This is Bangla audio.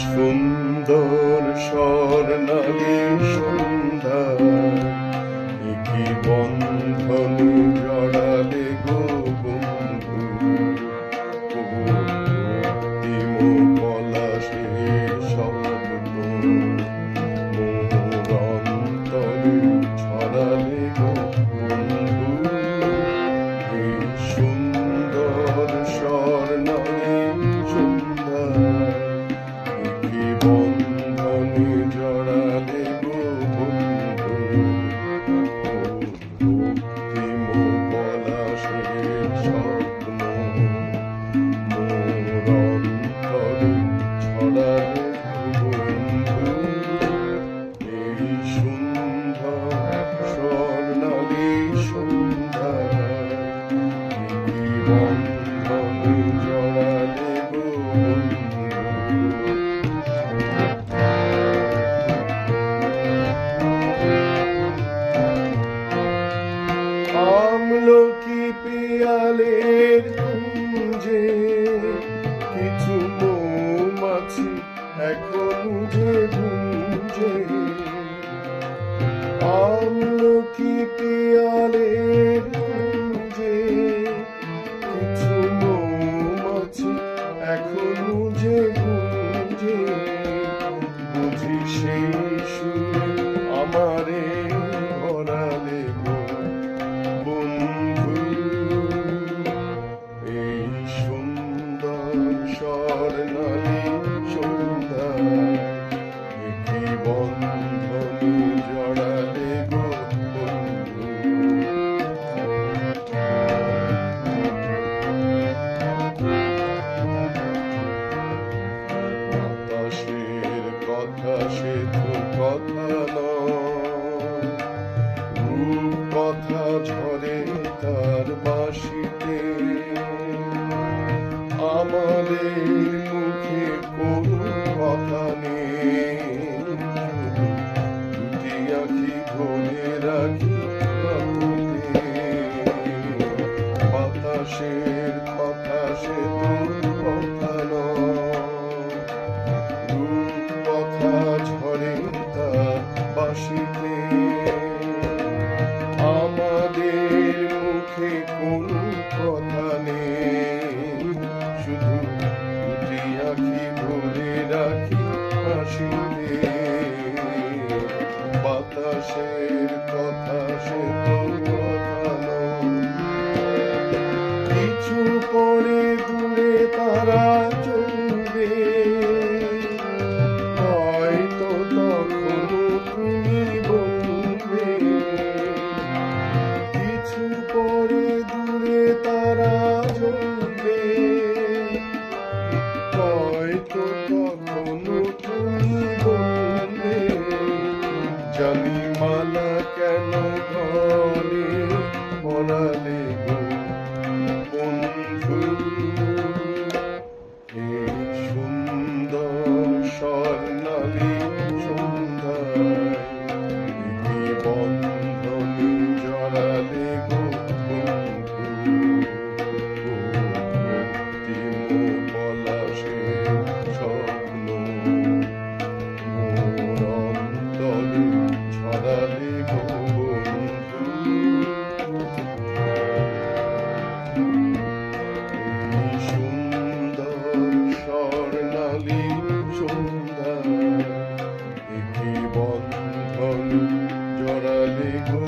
সুন্দর স্বর্ণালী সন্ধ্যা কি বন্ধন জড়ালে গো বন্ধু অন্তিম পলাশে স্বপ্ন মোর অন্তরে ছড়ালে গো বন্ধু এই সুন্দর স্বর্ণালী সন্ধ্যা কি বন্ধন জড়ালে গো বন্ধু অন্তিম পলাশের স্বপ্ন মোর অন্তরে ছড়ালে গো বন্ধু এই সুন্দর স্বর্ণালী সন্ধ্যা কি বন্ধন জড়ালে গো বন্ধু। আমলকি পিয়ালের কুঞ্জে কিছু মৌমাছি এখন যে গুঞ্জে আমলকি পিয়ালের কুঞ্জে কিছু মৌমাছি এখন যে গুঞ্জে বুঝি সেই সুরে আমারে ভরালে গো বন্ধু এই সুন্দর স্বর্ণালী সন্ধ্যা কি বন্ধন জড়ালে গো বন্ধু। বাতাসের কথা সে তো কথা নয় রূপ কথা ঝরে তার বাঁশিতে আমাদের মুখে কোনো কথা নেই দুটি আঁখি ধরে রাখি বাহুতে বাতাসের কথা সে তো কথা নয় রূপ কথা ঝরে তার বাঁশিতে আমাদের মুখে কোনো কথা নেই শুধু দুটি আঁখি ভরে রাখি হাসিতে বাতাসের কথা সে তো কথা নয় কিছু পরে দূরে তারা চলবে হয়তো তখনও তুমি বলবে কিছু পরে দূরে তারা জ্বলবে হয়তো তখনও তুমি বলবে জানি মালা কেন ঘরে পরালে গো বন্ধু এই সুন্দর স্বর্ণালী সন্ধ্যায় কি বন্ধন জড়ালে গো বন্ধু অন্তিম পলাশের স্বপ্ন মোর অন্তরে ছড়ালে গো বন্ধু এই সুন্দর স্বর্ণালী সন্ধ্যায় কি বন্ধন জড়ালে গো